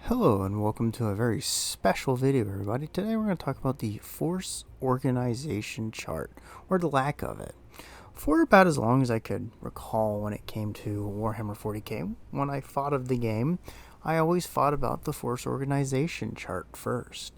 Hello and welcome to a very special video, everybody. Today we're going to talk about the force organization chart, or the lack of it. For about as long as I could recall when it came to Warhammer 40k, when I thought of the game, I always thought about the force organization chart first.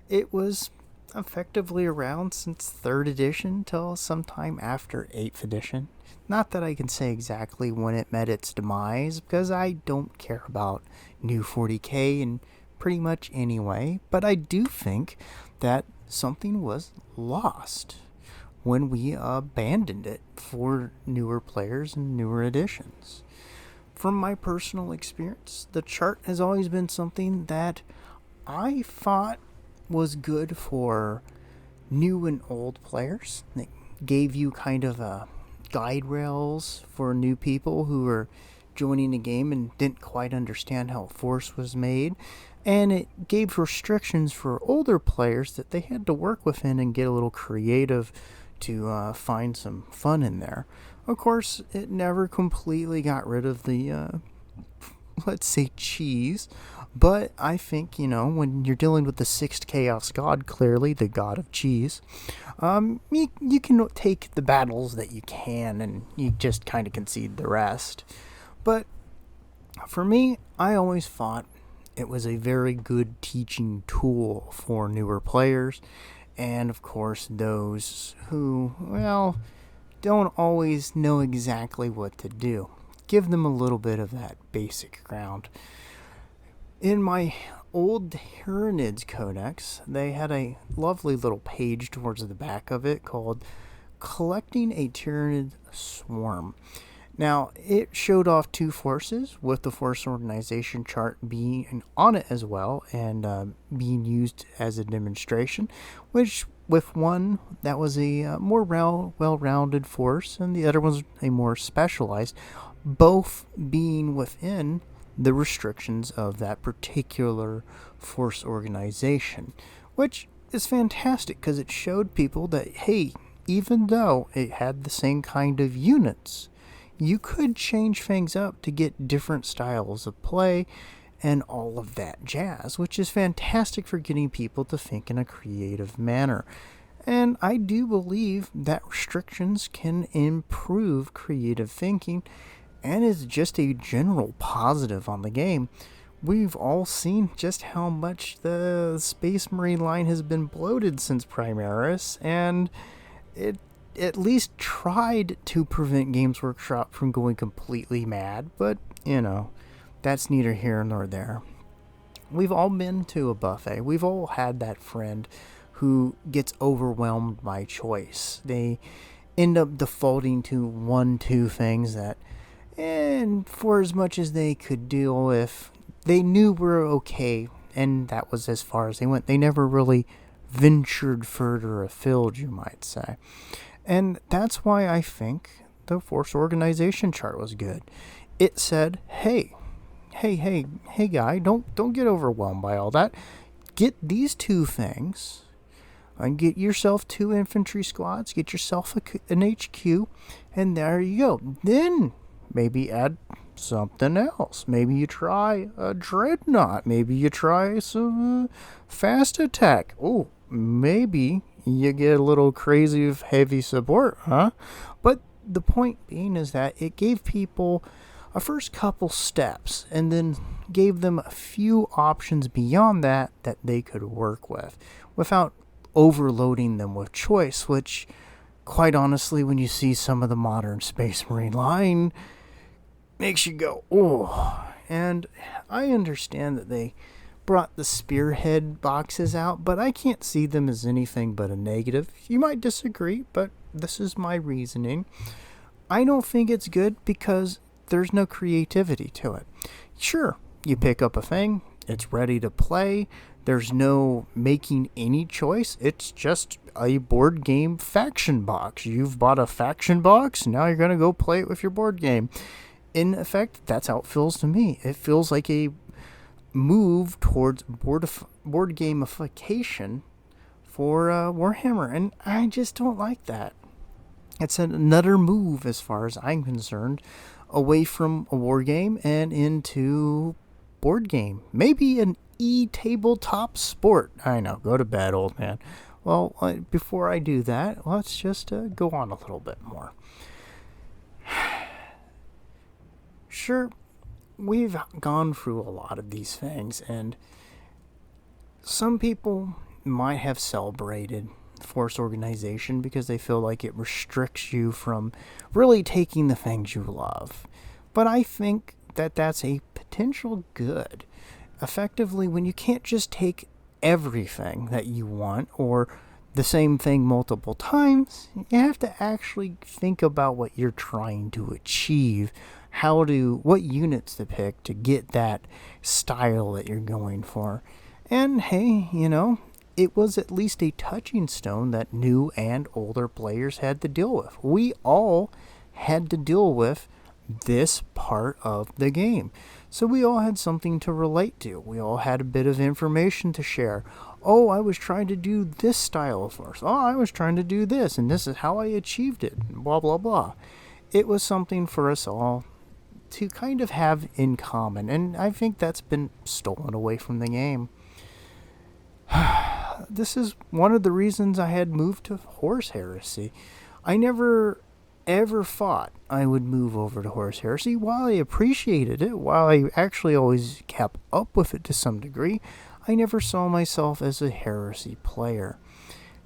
It was effectively around since 3rd edition till sometime after 8th edition. Not that I can say exactly when it met its demise, because I don't care about new 40k in pretty much anyway, but I do think that something was lost when we abandoned it for newer players and newer editions. From my personal experience, the chart has always been something that I thought was good for new and old players. It gave you kind of a guide rails for new people who were joining the game and didn't quite understand how force was made, and it gave restrictions for older players that they had to work within and get a little creative to find some fun in there. Of course, it never completely got rid of the let's say cheese, but I think, when you're dealing with the 6th Chaos God, clearly the god of cheese, you can take the battles that you can and you just kind of concede the rest. But for me, I always thought it was a very good teaching tool for newer players, and of course those who, don't always know exactly what to do. Give them a little bit of that basic ground. In my old Tyranids Codex, they had a lovely little page towards the back of it called Collecting a Tyranid Swarm. Now, it showed off 2 forces, with the force organization chart being on it as well, and being used as a demonstration, which with one that was a more well-rounded force, and the other was a more specialized, both being within the restrictions of that particular force organization, which is fantastic because it showed people that, hey, even though it had the same kind of units, you could change things up to get different styles of play and all of that jazz, which is fantastic for getting people to think in a creative manner. And I do believe that restrictions can improve creative thinking and is just a general positive on the game. We've all seen just how much the Space Marine line has been bloated since Primaris, and it at least tried to prevent Games Workshop from going completely mad, but, that's neither here nor there. We've all been to a buffet. We've all had that friend who gets overwhelmed by choice. They end up defaulting to 2 things that, and for as much as they could deal with, they knew were okay, and that was as far as they went. They never really ventured further afield, you might say. And that's why I think the force organization chart was good. It said, hey guy, don't get overwhelmed by all that. Get these 2 things and get yourself 2 infantry squads, get yourself an HQ, and there you go. Then maybe add something else. Maybe you try a dreadnought. Maybe you try some fast attack. Oh, maybe you get a little crazy of heavy support, huh? But the point being is that it gave people a first couple steps and then gave them a few options beyond that they could work with without overloading them with choice, which, quite honestly, when you see some of the modern Space Marine line, makes you go, oh. And I understand that they brought the spearhead boxes out, but I can't see them as anything but a negative. You might disagree, but this is my reasoning. I don't think it's good because there's no creativity to it. Sure, you pick up a thing, it's ready to play, there's no making any choice, it's just a board game faction box. You've bought a faction box, now you're going to go play it with your board game. In effect, that's how it feels to me. It feels like a move towards board gamification for Warhammer, and I just don't like that. It's another move, as far as I'm concerned, away from a war game and into board game, maybe an tabletop sport. I know, go to bed, old man. Well, before I do that, let's just go on a little bit more. Sure, we've gone through a lot of these things, and some people might have celebrated force organization because they feel like it restricts you from really taking the things you love. But I think that that's a potential good. Effectively, when you can't just take everything that you want or the same thing multiple times, you have to actually think about what you're trying to achieve, what units to pick to get that style that you're going for. And hey, it was at least a touching stone that new and older players had to deal with. We all had to deal with this part of the game. So we all had something to relate to. We all had a bit of information to share. Oh, I was trying to do this style of force. Oh, I was trying to do this, and this is how I achieved it. Blah, blah, blah. It was something for us all to kind of have in common, and I think that's been stolen away from the game. This is one of the reasons I had moved to Horse Heresy. I never ever thought I would move over to Horse Heresy. While I appreciated it, while I actually always kept up with it to some degree, I never saw myself as a Heresy player.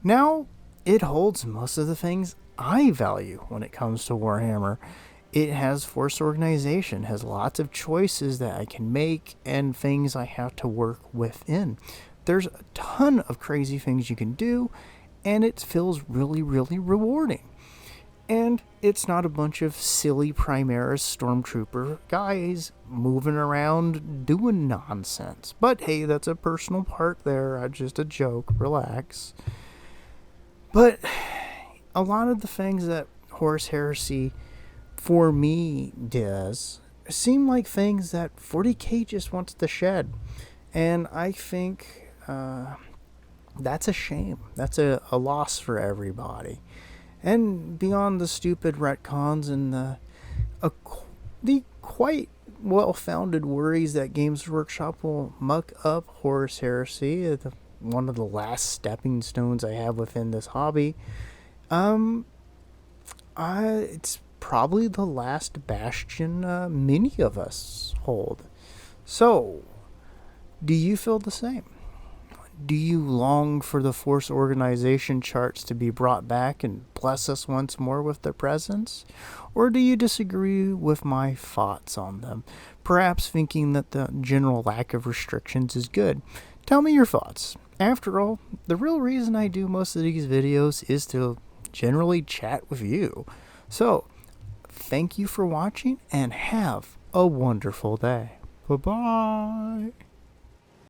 Now, it holds most of the things I value when it comes to Warhammer. It has force organization, has lots of choices that I can make, and things I have to work within. There's a ton of crazy things you can do, and it feels really, really rewarding. And it's not a bunch of silly Primaris Stormtrooper guys moving around doing nonsense. But hey, that's a personal part there. Just a joke. Relax. But a lot of the things that Horse Heresy, for me, does seem like things that 40K just wants to shed. And I think that's a shame. That's a loss for everybody. And beyond the stupid retcons and the quite well-founded worries that Games Workshop will muck up Horus Heresy, one of the last stepping stones I have within this hobby, it's probably the last bastion many of us hold. So, do you feel the same? Do you long for the Force Organization charts to be brought back and bless us once more with their presence? Or do you disagree with my thoughts on them, perhaps thinking that the general lack of restrictions is good? Tell me your thoughts. After all, the real reason I do most of these videos is to generally chat with you. So, thank you for watching and have a wonderful day. Bye-bye.